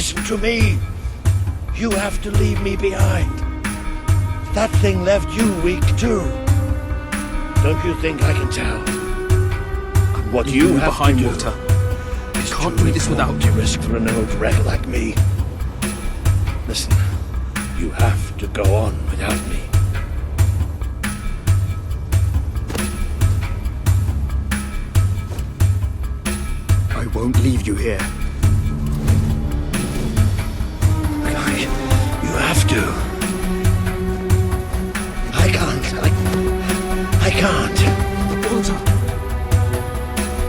Listen to me. You have to leave me behind. That thing left you weak too. Don't you think I can tell? What you have behind to do water. is Can't too do this without important to risk for an old wreck like me. Listen, you have to go on without me. I won't leave you here. You have to. I can't. I can't. Walter!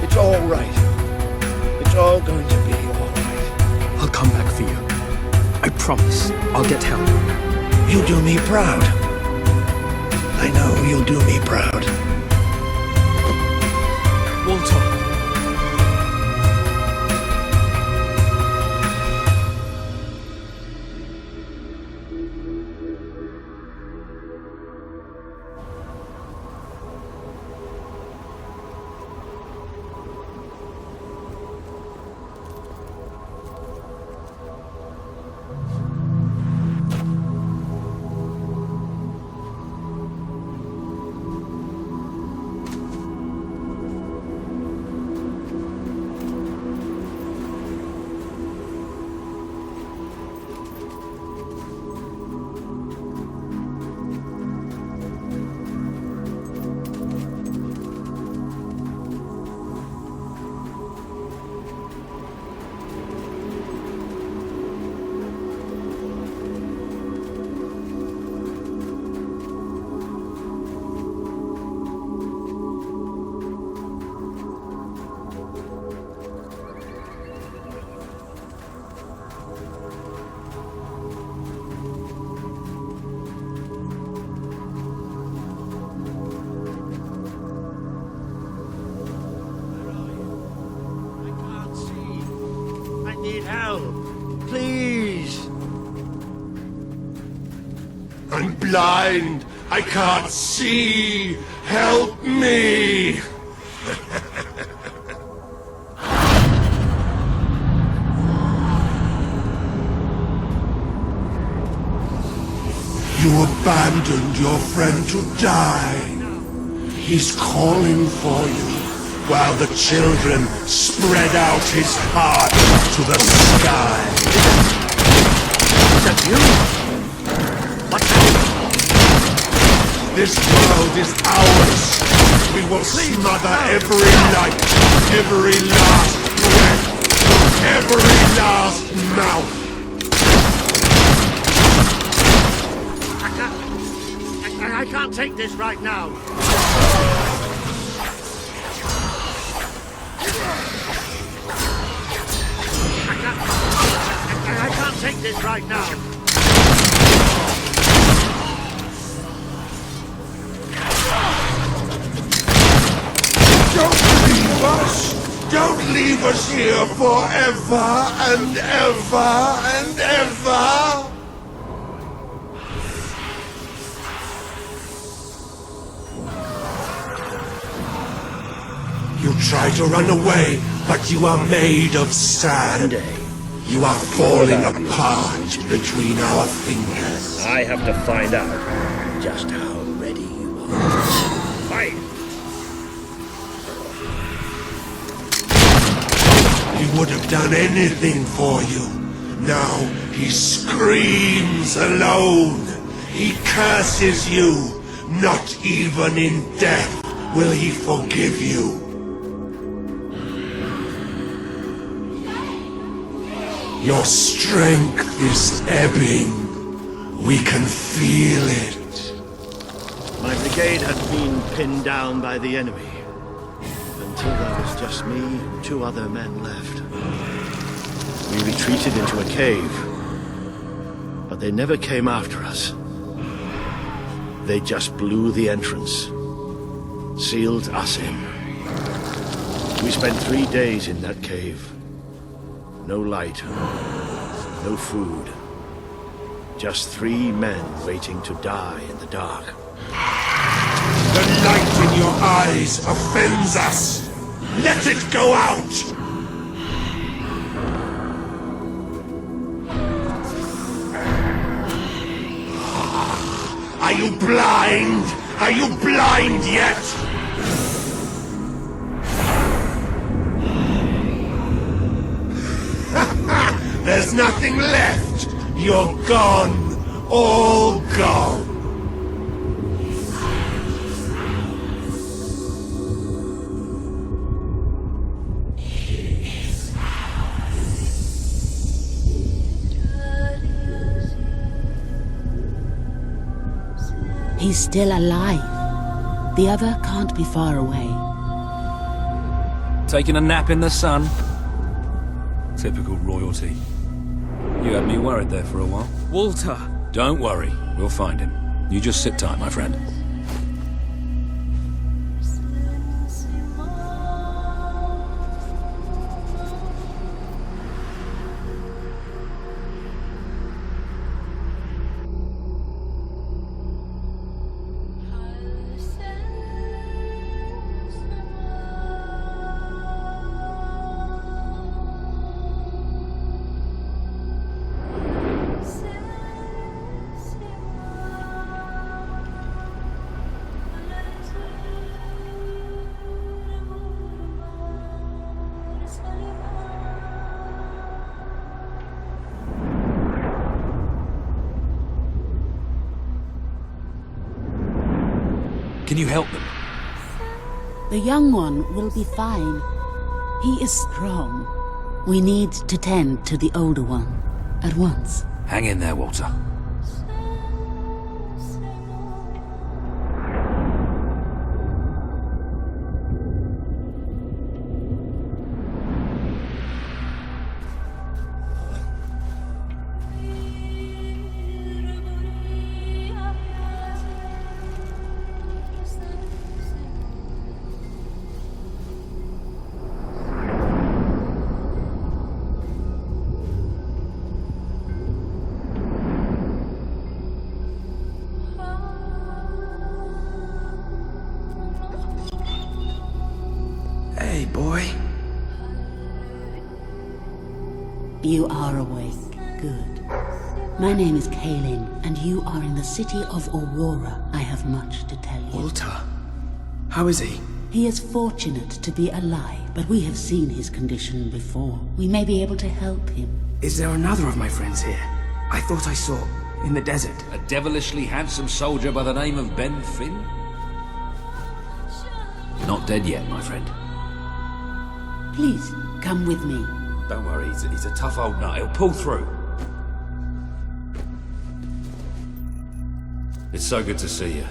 It's all right. It's all going to be all right. I'll come back for you. I promise. I'll get help. You do me proud. I know you'll do me proud. Walter! Please. I'm blind. I can't see. Help me. You abandoned your friend to die. He's calling for you, while the children spread out his heart to the sky. Is that you? What's happening? This world is ours. We will smother every light, every last breath, every last mouth. I can't take this right now. I can't take this right now. Don't leave us! Don't leave us here forever and ever and ever! You try to run away, but you are made of sand. You are falling apart between our fingers. I have to find out just how ready you are. Fight! He would have done anything for you. Now he screams alone. He curses you. Not even in death will he forgive you. Your strength is ebbing. We can feel it. My brigade had been pinned down by the enemy, until there was just me and 2 other men left. We retreated into a cave, but they never came after us. They just blew the entrance, sealed us in. We spent 3 days in that cave. No light, no food. Just 3 men waiting to die in the dark. The light in your eyes offends us. Let it go out! you blind? Are you blind yet? There's nothing left. You're gone. All gone. He's still alive. The other can't be far away. Taking a nap in the sun? Typical royalty. You had me worried there for a while. Walter! Don't worry, we'll find him. You just sit tight, my friend. Can you help them? The young one will be fine. He is strong. We need to tend to the older one at once. Hang in there, Walter. Hey, boy. You are awake. Good. My name is Kaelin, and you are in the city of Aurora. I have much to tell you. Walter. How is he? He is fortunate to be alive, but we have seen his condition before. We may be able to help him. Is there another of my friends here? I thought I saw in the desert. A devilishly handsome soldier by the name of Ben Finn? Not dead yet, my friend. Please, come with me. Don't worry, he's a tough old nut. He'll pull through. It's so good to see you.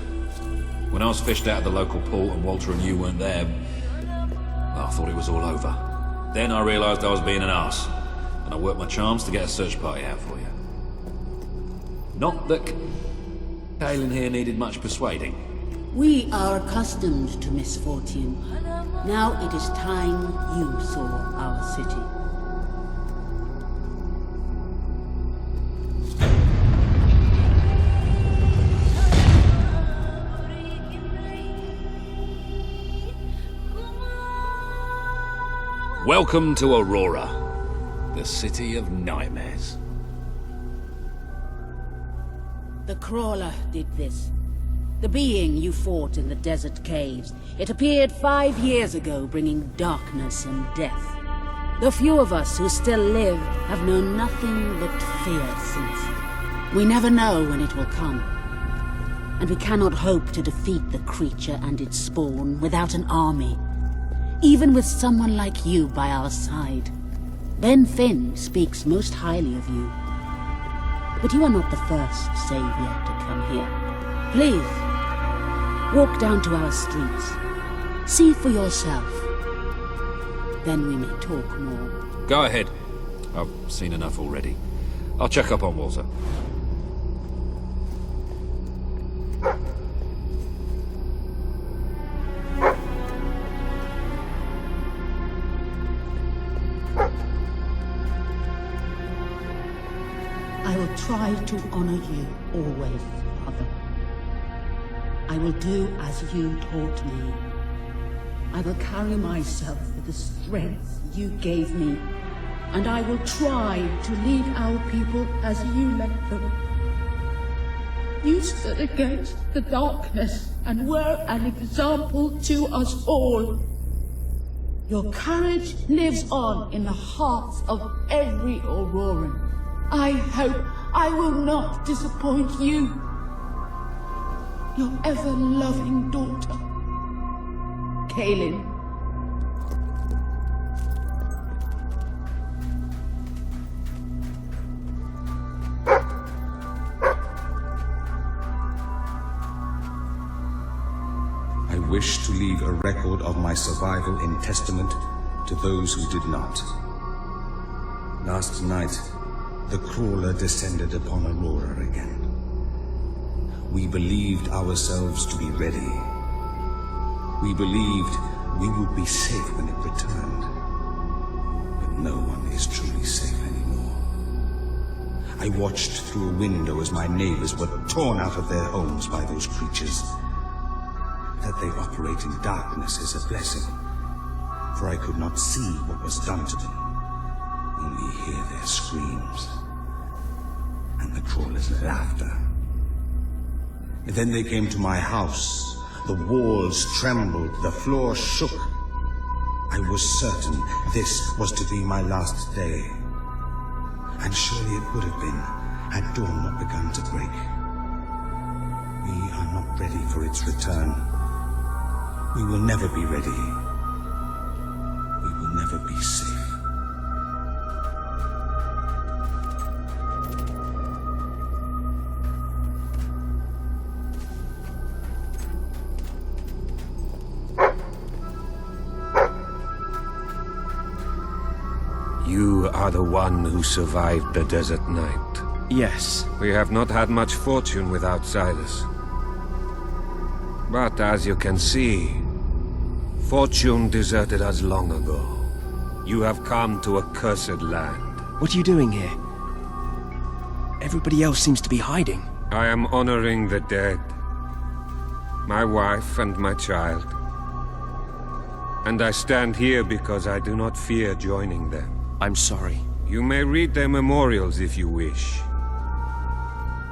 When I was fished out of the local port and Walter and you weren't there, well, I thought it was all over. Then I realised I was being an arse, and I worked my charms to get a search party out for you. Not that Kaelin here needed much persuading. We are accustomed to misfortune. Now it is time you saw our city. Welcome to Aurora, the city of nightmares. The Crawler did this. The being you fought in the desert caves. It appeared 5 years ago, bringing darkness and death. The few of us who still live have known nothing but fear since. We never know when it will come. And we cannot hope to defeat the creature and its spawn without an army. Even with someone like you by our side. Ben Finn speaks most highly of you. But you are not the first savior to come here. Please, walk down to our streets. See for yourself. Then we may talk more. Go ahead. I've seen enough already. I'll check up on Walter. I will try to honor you always, Father. I will do as you taught me. I will carry myself with the strength you gave me, and I will try to lead our people as you led them. You stood against the darkness and were an example to us all. Your courage lives on in the hearts of every Auroran. I hope I will not disappoint you. Your ever-loving daughter, Kaelin. I wish to leave a record of my survival in testament to those who did not. Last night, the crawler descended upon Aurora again. We believed ourselves to be ready. We believed we would be safe when it returned. But no one is truly safe anymore. I watched through a window as my neighbors were torn out of their homes by those creatures. That they operate in darkness is a blessing, for I could not see what was done to them, only hear their screams and the crawler's laughter. And then they came to my house. The walls trembled, the floor shook. I was certain this was to be my last day. And surely it would have been, had dawn not begun to break. We are not ready for its return. We will never be ready. We will never be safe. You are the one who survived the desert night. Yes. We have not had much fortune with outsiders. But as you can see, fortune deserted us long ago. You have come to a cursed land. What are you doing here? Everybody else seems to be hiding. I am honoring the dead. My wife and my child. And I stand here because I do not fear joining them. I'm sorry. You may read their memorials if you wish.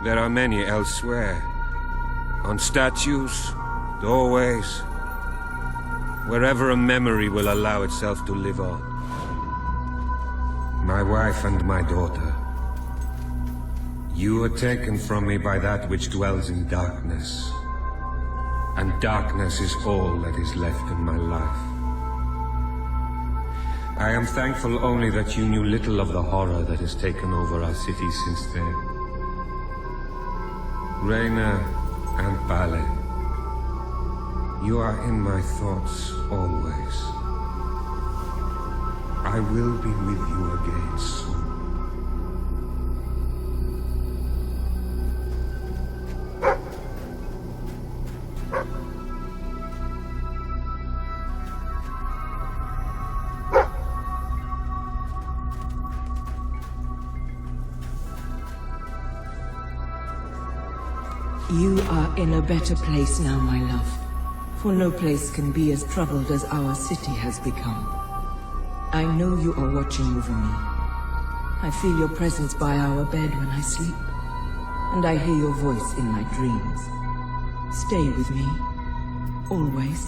There are many elsewhere. On statues, doorways, wherever a memory will allow itself to live on. My wife and my daughter. You were taken from me by that which dwells in darkness. And darkness is all that is left in my life. I am thankful only that you knew little of the horror that has taken over our city since then. Reyna and Bale, you are in my thoughts always. I will be with you again soon. You are in a better place now, my love. For no place can be as troubled as our city has become. I know you are watching over me. I feel your presence by our bed when I sleep. And I hear your voice in my dreams. Stay with me. Always.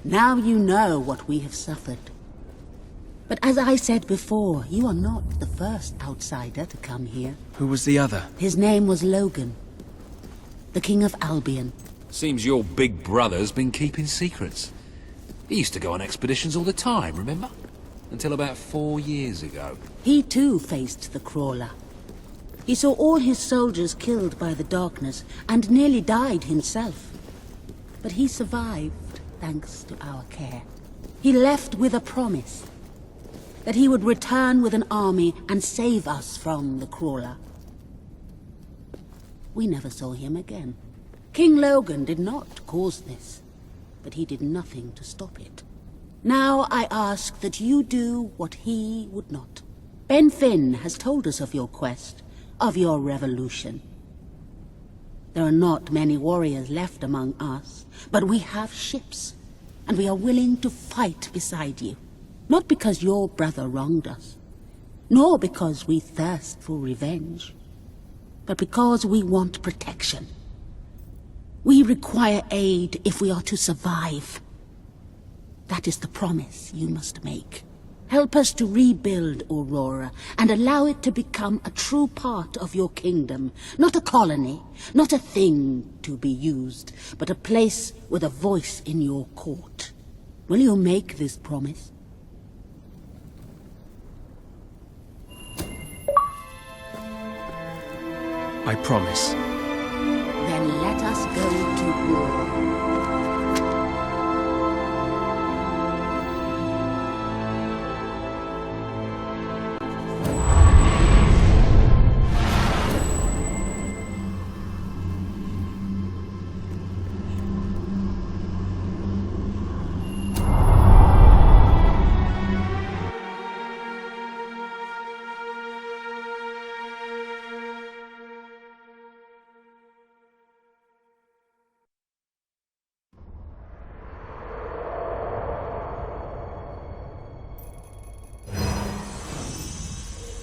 Now you know what we have suffered. But as I said before, you are not the first outsider to come here. Who was the other? His name was Logan, the King of Albion. Seems your big brother's been keeping secrets. He used to go on expeditions all the time, remember? Until about 4 years ago. He too faced the Crawler. He saw all his soldiers killed by the darkness and nearly died himself. But he survived thanks to our care. He left with a promise that he would return with an army and save us from the Crawler. We never saw him again. King Logan did not cause this, but he did nothing to stop it. Now I ask that you do what he would not. Ben Finn has told us of your quest, of your revolution. There are not many warriors left among us, but we have ships, and we are willing to fight beside you. Not because your brother wronged us, nor because we thirst for revenge, but because we want protection. We require aid if we are to survive. That is the promise you must make. Help us to rebuild Aurora and allow it to become a true part of your kingdom. Not a colony, not a thing to be used, but a place with a voice in your court. Will you make this promise? I promise. Then let us go to war.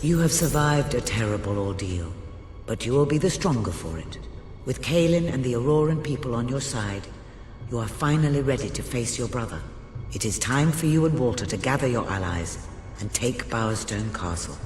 You have survived a terrible ordeal, but you will be the stronger for it. With Kaelin and the Auroran people on your side, you are finally ready to face your brother. It is time for you and Walter to gather your allies and take Bowerstone Castle.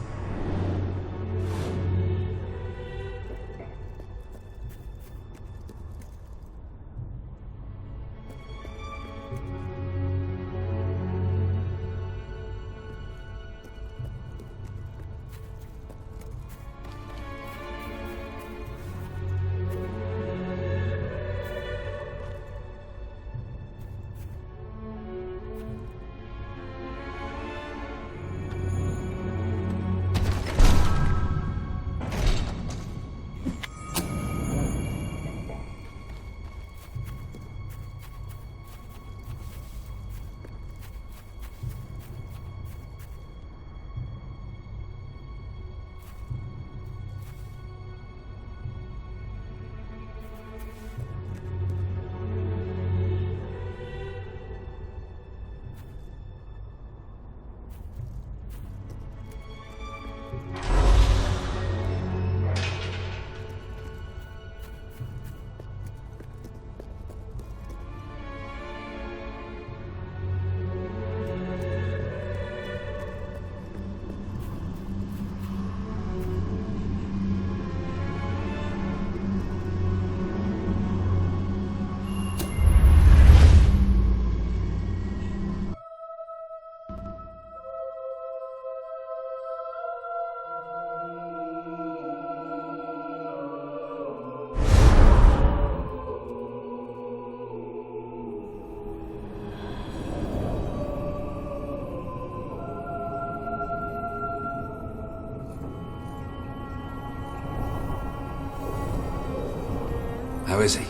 How is he?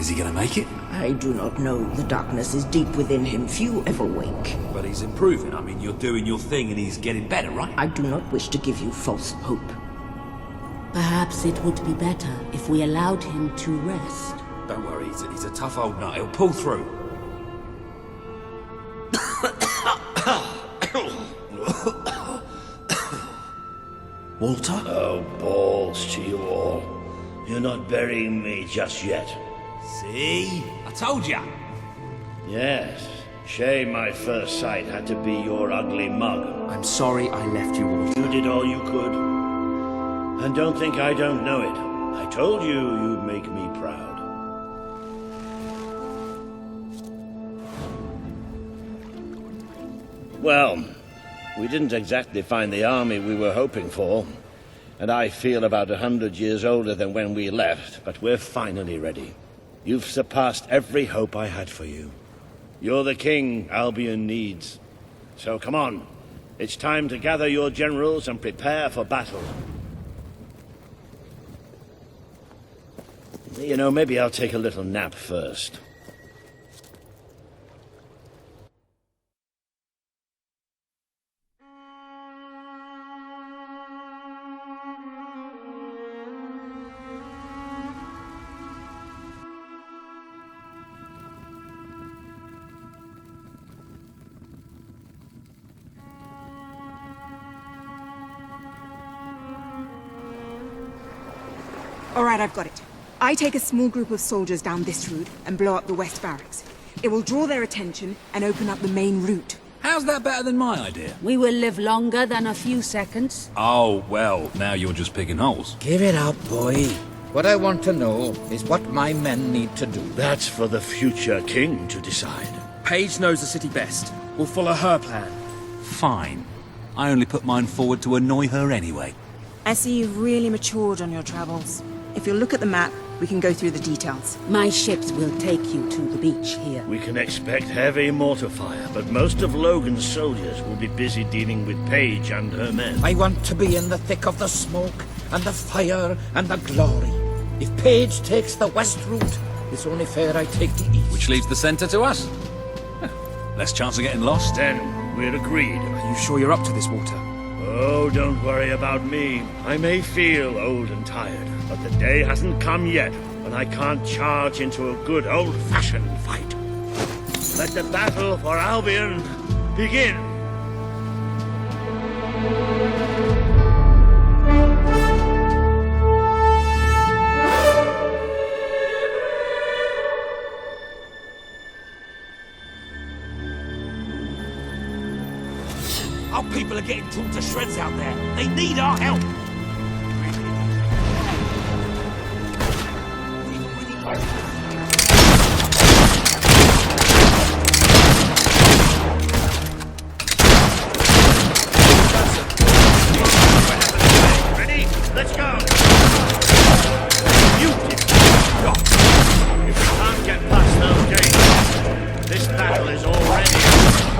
Is he gonna make it? I do not know. The darkness is deep within him. Few ever wake. But he's improving. I mean, you're doing your thing and he's getting better, right? I do not wish to give you false hope. Perhaps it would be better if we allowed him to rest. Don't worry, he's a tough old nut. He'll pull through. Walter? Oh, balls to you all. You're not burying me just yet. See? I told ya! Yes. Shame my first sight had to be your ugly mug. I'm sorry I left you all. You did all you could. And don't think I don't know it. I told you you'd make me proud. Well, we didn't exactly find the army we were hoping for. And I feel about 100 years older than when we left, but we're finally ready. You've surpassed every hope I had for you. You're the king Albion needs. So come on. It's time to gather your generals and prepare for battle. You know, maybe I'll take a little nap first. All right, I've got it. I take a small group of soldiers down this route and blow up the West Barracks. It will draw their attention and open up the main route. How's that better than my idea? We will live longer than a few seconds. Oh, well, now you're just picking holes. Give it up, boy. What I want to know is what my men need to do. That's for the future king to decide. Paige knows the city best. We'll follow her plan. Fine. I only put mine forward to annoy her anyway. I see you've really matured on your travels. If you'll look at the map, we can go through the details. My ships will take you to the beach here. We can expect heavy mortar fire, but most of Logan's soldiers will be busy dealing with Paige and her men. I want to be in the thick of the smoke and the fire and the glory. If Paige takes the west route, it's only fair I take the east. Which leaves the center to us. Less chance of getting lost. Then we're agreed. Are you sure you're up to this, Walter? Oh, don't worry about me. I may feel old and tired, but the day hasn't come yet when I can't charge into a good old-fashioned fight. Let the battle for Albion begin. Our people are getting torn to shreds out there. They need our help. Ready? Let's go! You if we can't get past those gates, this battle is already over.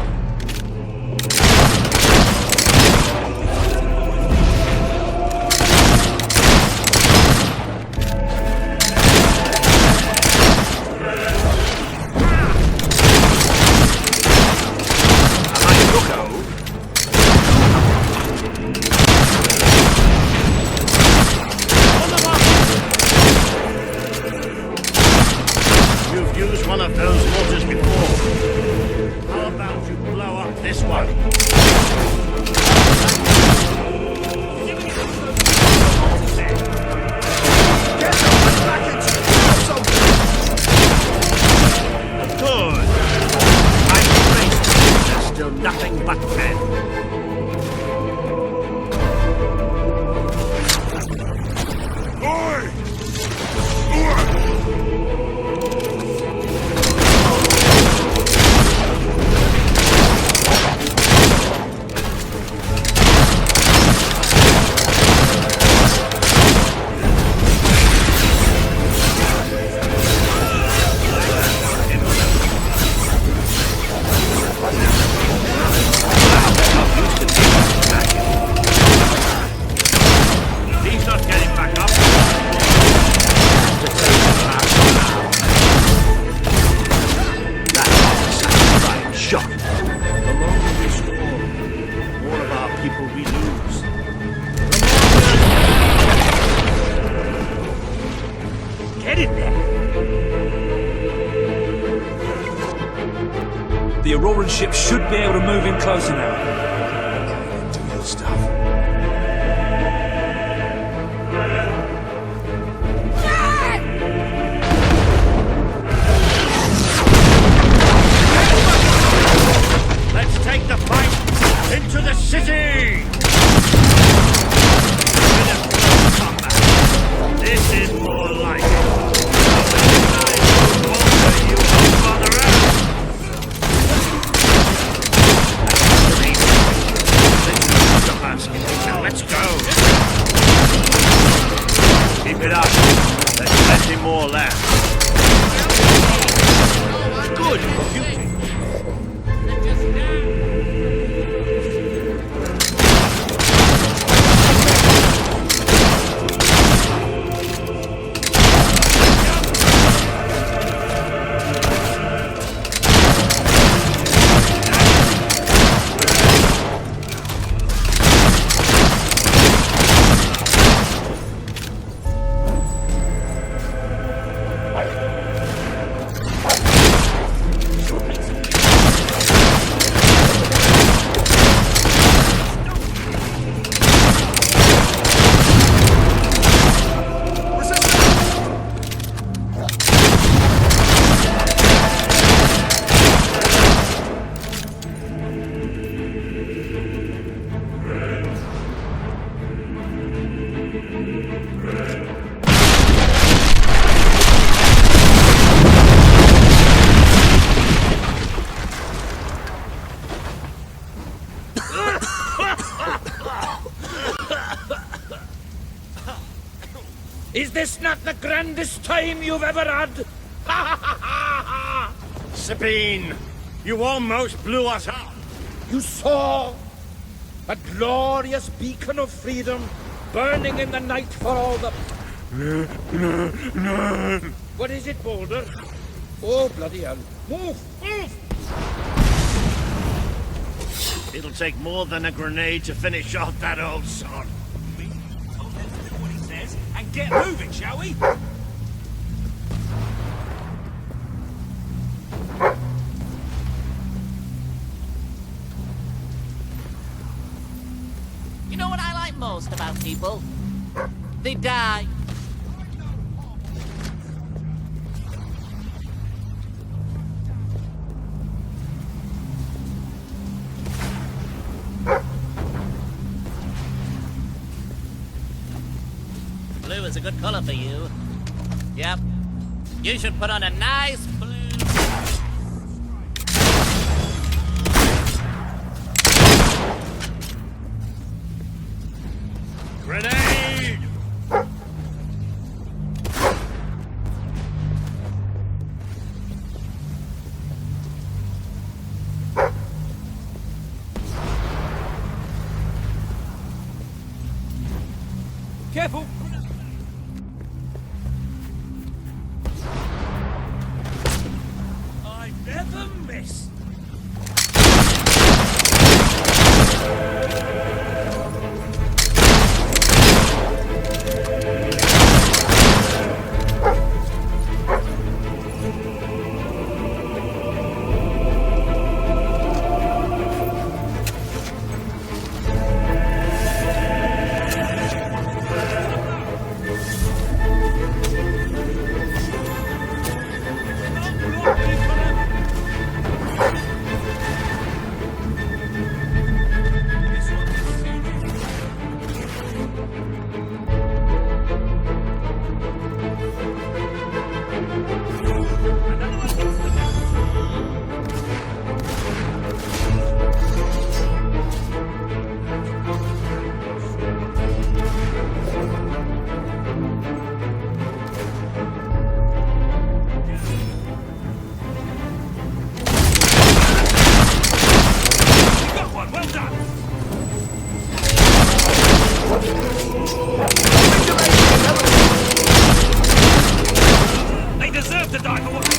The Auroran ship should be able to move in closer now. Do your stuff. Is this not the grandest time you've ever had? Ha ha ha ha! Sabine, you almost blew us up. You saw a glorious beacon of freedom burning in the night for all the... What is it, Boulder? Oh, bloody hell. Move! Move! It'll take more than a grenade to finish off that old sod. What he says, and get moving, shall we? You know what I like most about people? They die. Blue is a good color for you. Yep. You should put on a nice blue... Grenade! Careful! I never miss! They deserve to die for what they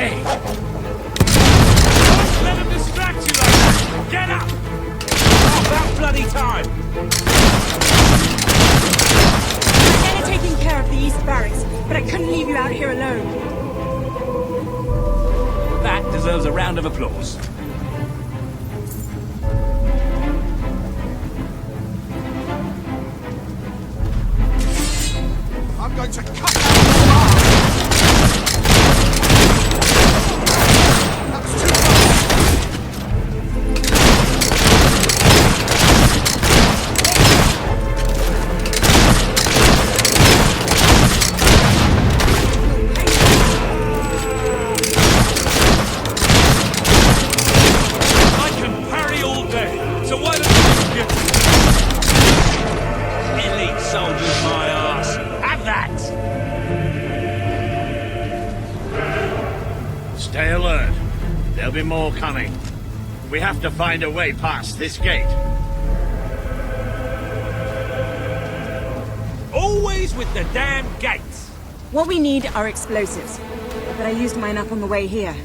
Hey! Don't let him distract you like that! Get up! Oh, about bloody time! They're taking care of the East Barracks, but I couldn't leave you out here alone. That deserves a round of applause. I'm going to cut that. That's too I can parry all day, so why don't you get elite soldiers, my ass? Have that! Stay alert. There'll be more coming. We have to find a way past this gate. Always with the damn gates! What we need are explosives, but I used mine up on the way here.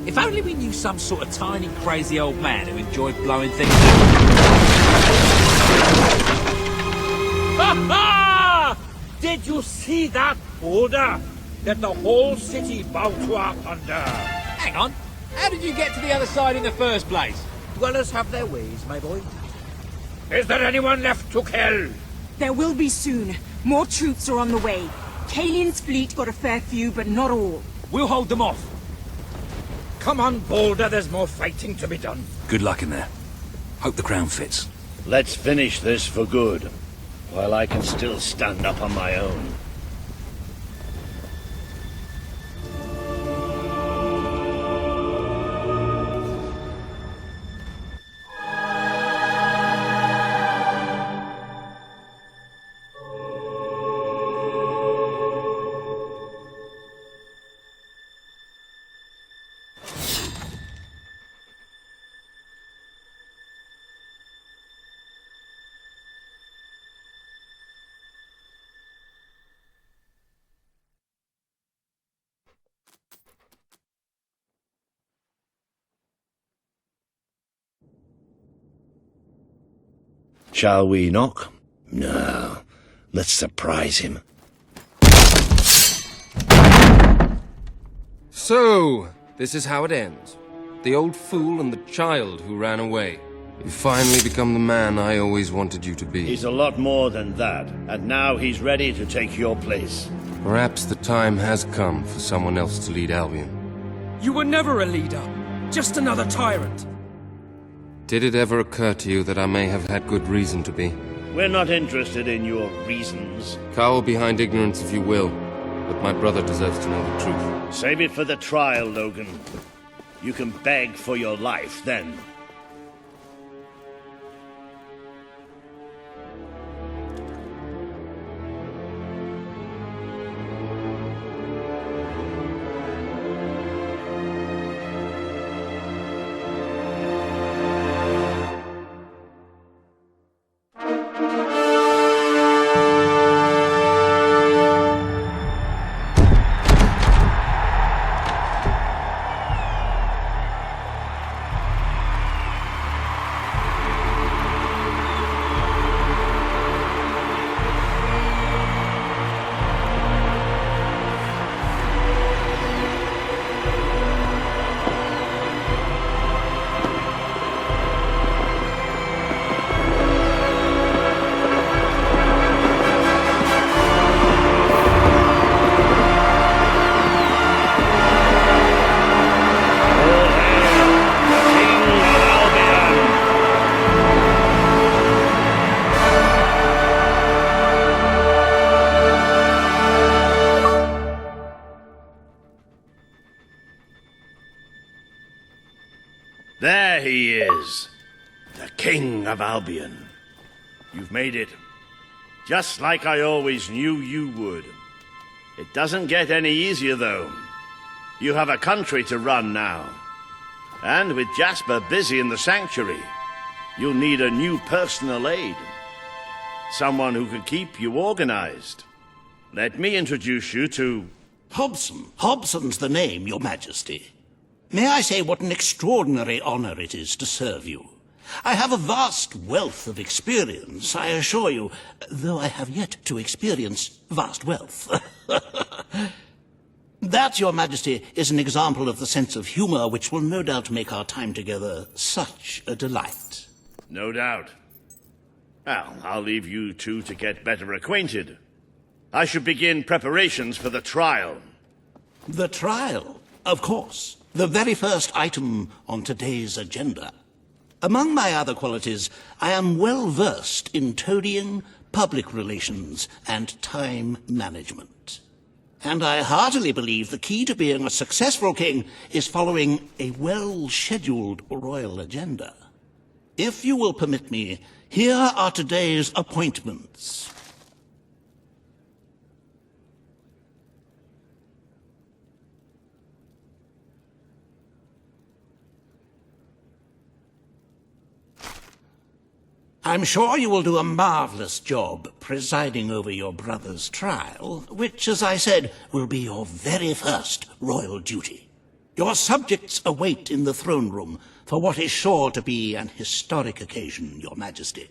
If only we knew some sort of tiny, crazy old man who enjoyed blowing things up. Ha ha! Did you see that border that the whole city bowed to our thunder? Hang on. How did you get to the other side in the first place? Dwellers have their ways, my boy. Is there anyone left to kill? There will be soon. More troops are on the way. Kalian's fleet got a fair few, but not all. We'll hold them off. Come on, Boulder, there's more fighting to be done. Good luck in there. Hope the crown fits. Let's finish this for good, while I can still stand up on my own. Shall we knock? No. Let's surprise him. So, this is how it ends. The old fool and the child who ran away. You finally become the man I always wanted you to be. He's a lot more than that, and now he's ready to take your place. Perhaps the time has come for someone else to lead Albion. You were never a leader, just another tyrant. Did it ever occur to you that I may have had good reason to be? We're not interested in your reasons. Cower behind ignorance if you will, but my brother deserves to know the truth. Save it for the trial, Logan. You can beg for your life then. There he is, the King of Albion. You've made it, just like I always knew you would. It doesn't get any easier, though. You have a country to run now. And with Jasper busy in the sanctuary, you'll need a new personal aide. Someone who can keep you organized. Let me introduce you to... Hobson. Hobson's the name, Your Majesty. May I say what an extraordinary honor it is to serve you? I have a vast wealth of experience, I assure you, though I have yet to experience vast wealth. That, Your Majesty, is an example of the sense of humor which will no doubt make our time together such a delight. No doubt. Well, I'll leave you two to get better acquainted. I should begin preparations for the trial. The trial, of course. The very first item on today's agenda. Among my other qualities, I am well versed in toadying, public relations, and time management. And I heartily believe the key to being a successful king is following a well-scheduled royal agenda. If you will permit me, here are today's appointments. I'm sure you will do a marvelous job presiding over your brother's trial, which, as I said, will be your very first royal duty. Your subjects await in the throne room for what is sure to be an historic occasion, Your Majesty.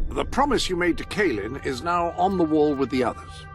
The promise you made to Kaelin is now on the wall with the others.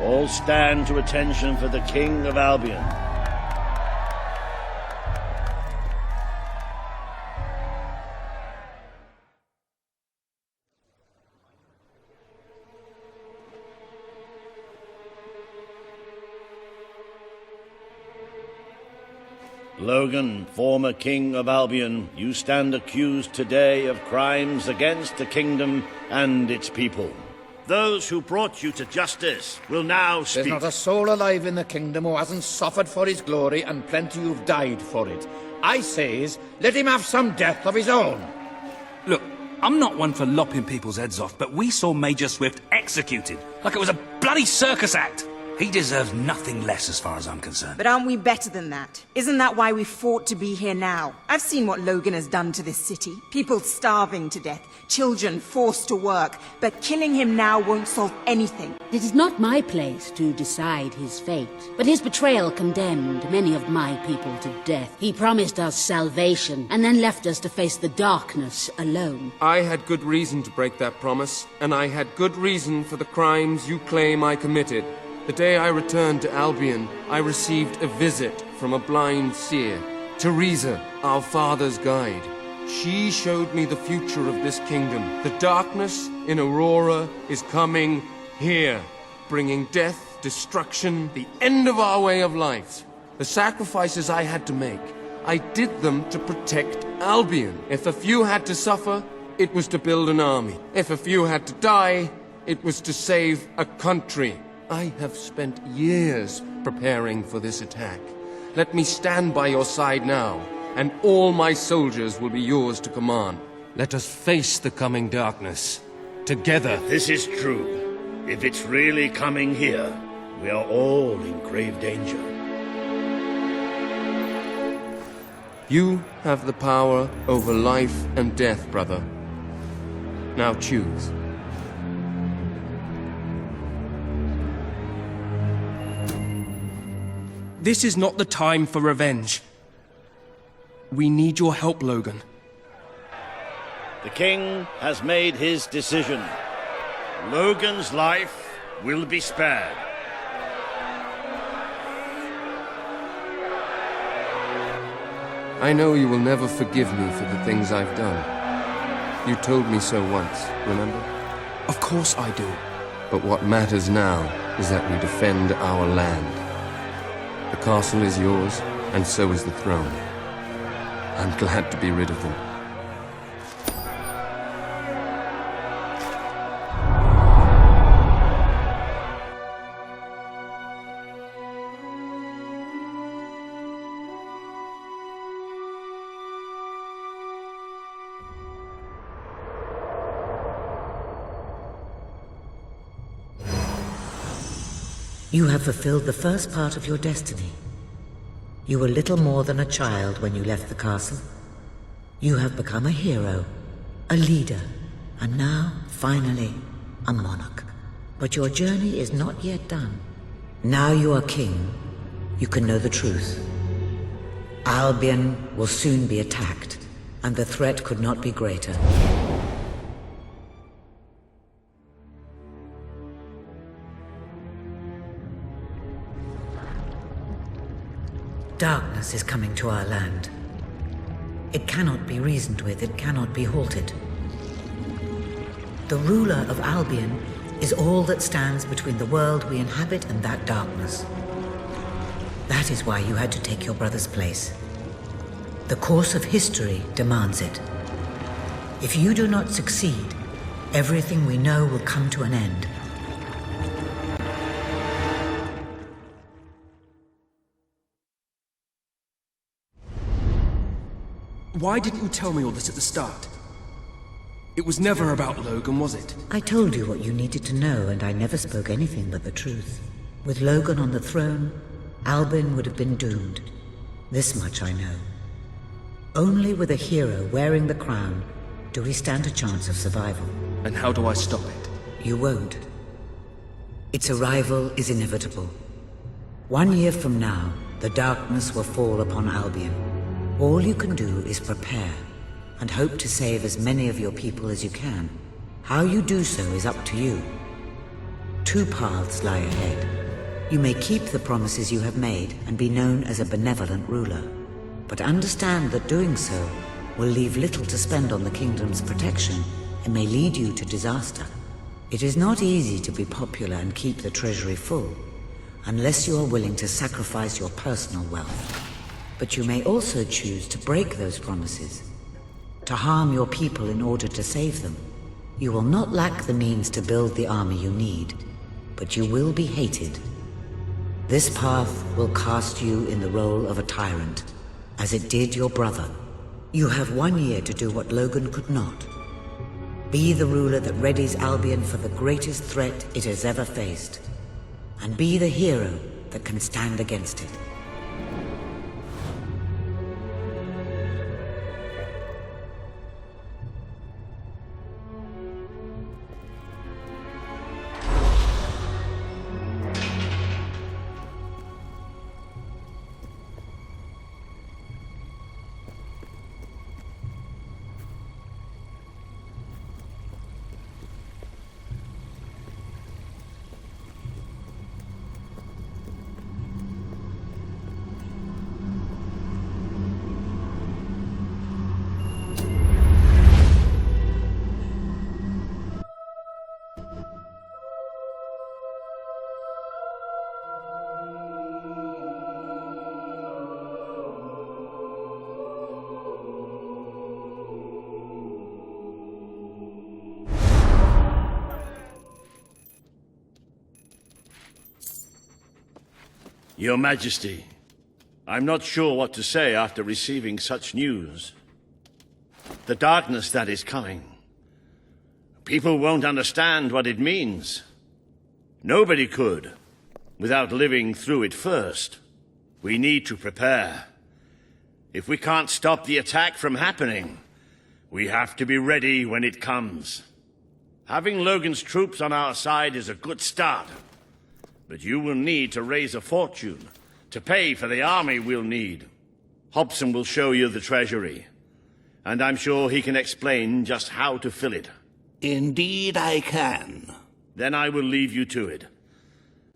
All stand to attention for the King of Albion. Logan, former King of Albion, you stand accused today of crimes against the kingdom and its people. Those who brought you to justice will now speak. There's not a soul alive in the kingdom who hasn't suffered for his glory, and plenty who've died for it. I says, let him have some death of his own. Look, I'm not one for lopping people's heads off, but we saw Major Swift executed like it was a bloody circus act. He deserves nothing less as far as I'm concerned. But aren't we better than that? Isn't that why we fought to be here now? I've seen what Logan has done to this city. People starving to death, children forced to work. But killing him now won't solve anything. It is not my place to decide his fate, but his betrayal condemned many of my people to death. He promised us salvation, and then left us to face the darkness alone. I had good reason to break that promise, and I had good reason for the crimes you claim I committed. The day I returned to Albion, I received a visit from a blind seer, Teresa, our father's guide. She showed me the future of this kingdom. The darkness in Aurora is coming here, bringing death, destruction, the end of our way of life. The sacrifices I had to make, I did them to protect Albion. If a few had to suffer, it was to build an army. If a few had to die, it was to save a country. I have spent years preparing for this attack. Let me stand by your side now, and all my soldiers will be yours to command. Let us face the coming darkness, together. If this is true, if it's really coming here, we are all in grave danger. You have the power over life and death, brother. Now choose. This is not the time for revenge. We need your help, Logan. The king has made his decision. Logan's life will be spared. I know you will never forgive me for the things I've done. You told me so once, remember? Of course I do. But what matters now is that we defend our land. The castle is yours, and so is the throne. I'm glad to be rid of them. You have fulfilled the first part of your destiny. You were little more than a child when you left the castle. You have become a hero, a leader, and now, finally, a monarch. But your journey is not yet done. Now you are king, you can know the truth. Albion will soon be attacked, and the threat could not be greater. Darkness is coming to our land. It cannot be reasoned with, it cannot be halted. The ruler of Albion is all that stands between the world we inhabit and that darkness. That is why you had to take your brother's place. The course of history demands it. If you do not succeed, everything we know will come to an end. Why didn't you tell me all this at the start? It was never about Logan, was it? I told you what you needed to know, and I never spoke anything but the truth. With Logan on the throne, Albion would have been doomed. This much I know. Only with a hero wearing the crown do we stand a chance of survival. And how do I stop it? You won't. Its arrival is inevitable. 1 year from now, the darkness will fall upon Albion. All you can do is prepare, and hope to save as many of your people as you can. How you do so is up to you. 2 paths lie ahead. You may keep the promises you have made and be known as a benevolent ruler. But understand that doing so will leave little to spend on the kingdom's protection and may lead you to disaster. It is not easy to be popular and keep the treasury full, unless you are willing to sacrifice your personal wealth. But you may also choose to break those promises, to harm your people in order to save them. You will not lack the means to build the army you need, but you will be hated. This path will cast you in the role of a tyrant, as it did your brother. You have 1 year to do what Logan could not. Be the ruler that readies Albion for the greatest threat it has ever faced, and be the hero that can stand against it. Your Majesty, I'm not sure what to say after receiving such news. The darkness that is coming. People won't understand what it means. Nobody could, without living through it first. We need to prepare. If we can't stop the attack from happening, we have to be ready when it comes. Having Logan's troops on our side is a good start. But you will need to raise a fortune to pay for the army we'll need. Hobson will show you the treasury, and I'm sure he can explain just how to fill it. Indeed I can. Then I will leave you to it.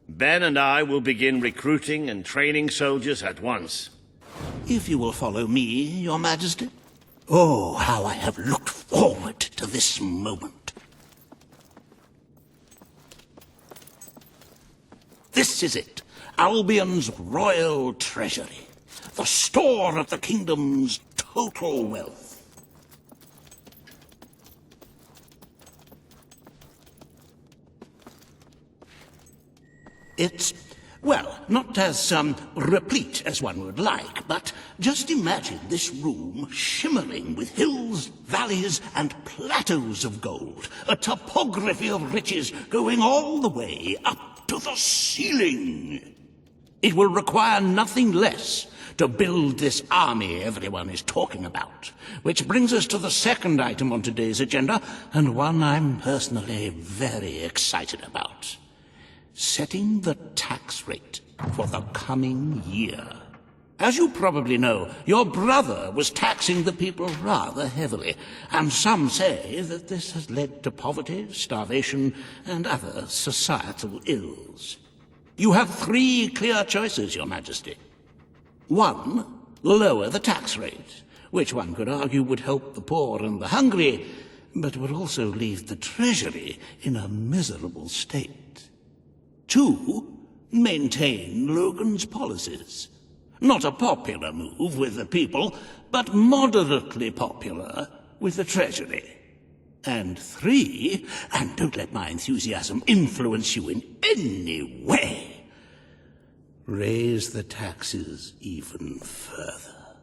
Ben and I will begin recruiting and training soldiers at once. If you will follow me, Your Majesty. Oh, how I have looked forward to this moment. This is it, Albion's royal treasury, the store of the kingdom's total wealth. It's, well, not as replete as one would like, but just imagine this room shimmering with hills, valleys, and plateaus of gold, a topography of riches going all the way up to the ceiling. It will require nothing less to build this army everyone is talking about, which brings us to the second item on today's agenda, and one I'm personally very excited about. Setting the tax rate for the coming year. As you probably know, your brother was taxing the people rather heavily, and some say that this has led to poverty, starvation, and other societal ills. You have 3 clear choices, Your Majesty. 1, lower the tax rate, which one could argue would help the poor and the hungry, but would also leave the treasury in a miserable state. 2, maintain Logan's policies. Not a popular move with the people, but moderately popular with the Treasury. And 3, and don't let my enthusiasm influence you in any way, raise the taxes even further.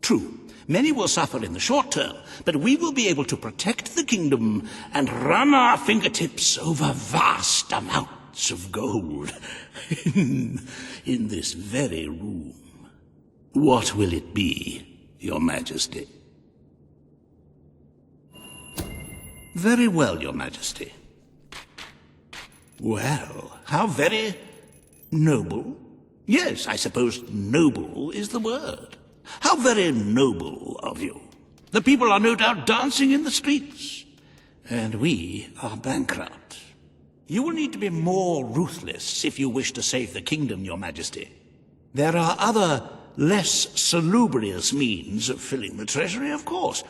True, many will suffer in the short term, but we will be able to protect the kingdom and run our fingertips over vast amounts of gold in this very room. What will it be, Your Majesty? Very well, Your Majesty. Well, how very noble. Yes, I suppose noble is the word. How very noble of you. The people are no doubt dancing in the streets, and we are bankrupt. You will need to be more ruthless if you wish to save the kingdom, Your Majesty. There are other, less salubrious means of filling the treasury, of course.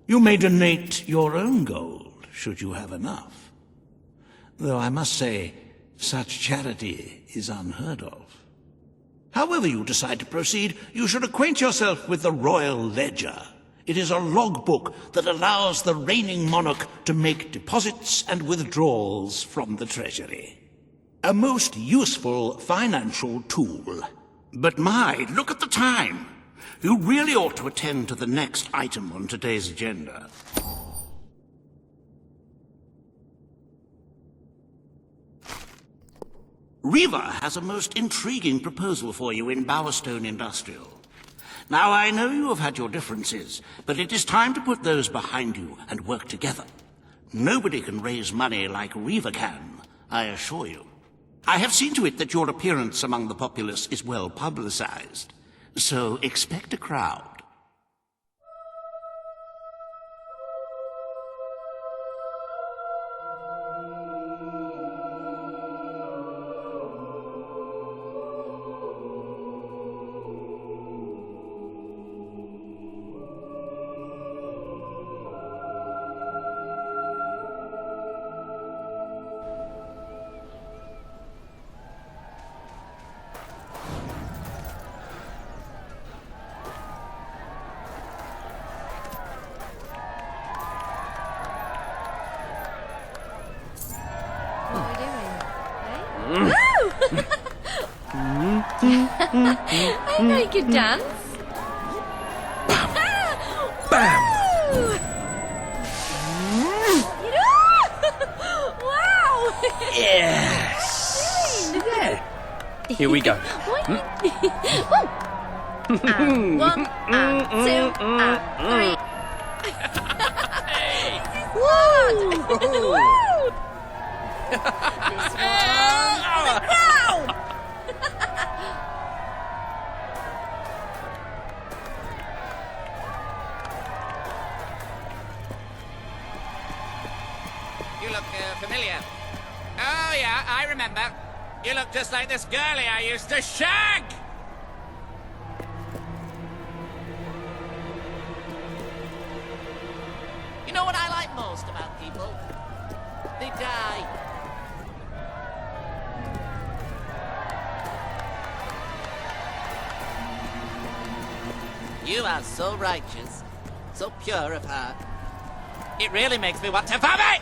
You may donate your own gold, should you have enough. Though I must say, such charity is unheard of. However you decide to proceed, you should acquaint yourself with the Royal Ledger. It is a logbook that allows the reigning monarch to make deposits and withdrawals from the treasury. A most useful financial tool. But my, look at the time. You really ought to attend to the next item on today's agenda. Riva has a most intriguing proposal for you in Bowerstone Industrial. Now, I know you have had your differences, but it is time to put those behind you and work together. Nobody can raise money like Riva can, I assure you. I have seen to it that your appearance among the populace is well publicized, so expect a crowd. I know you could dance. Bam! Wow! Yes! Yeah. Here we go. And 1, and 2, and 3. Woo! Woo! This one on the ground! You look familiar. Oh, yeah, I remember. You look just like this girlie I used to shag! You know what I like most about people? They die. You are so righteous, so pure of heart. It really makes me want to vomit!